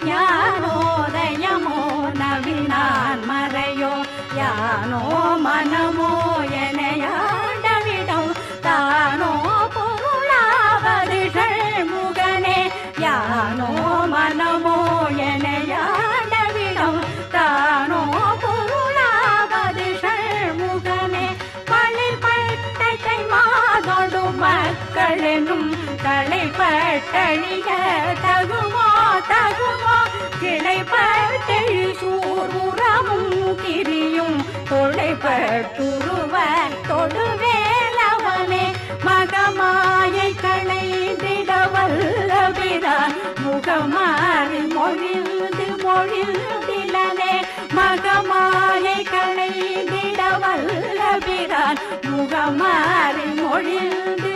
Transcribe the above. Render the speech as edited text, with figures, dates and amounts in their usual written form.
ஞானோதயமோ நவினான் மறையோ யானோ மனமோ எனையாண்டவிடம் தானோ பொருளாவது ஷண்முகனே யானோ மனமோ எனையாண்டவிடம் தானோ பொருளாவது ஷண்முகனே பழிப்பட்டை மாதொடு மக்களெனும் தலைப்பட்டழிய தகுமோ தகுமோ கிளைப்பட்டெழி சூர்முறமும் கிரியும் தொலைப்பட்டுருவ தொடுவேலவனே மகமாயை களைந்திடவல்லபிரான் முகமாறி மொழிந்திலனே மகமாயை களைந்திடவல்லபிரான் முகமாறி மொழிந்து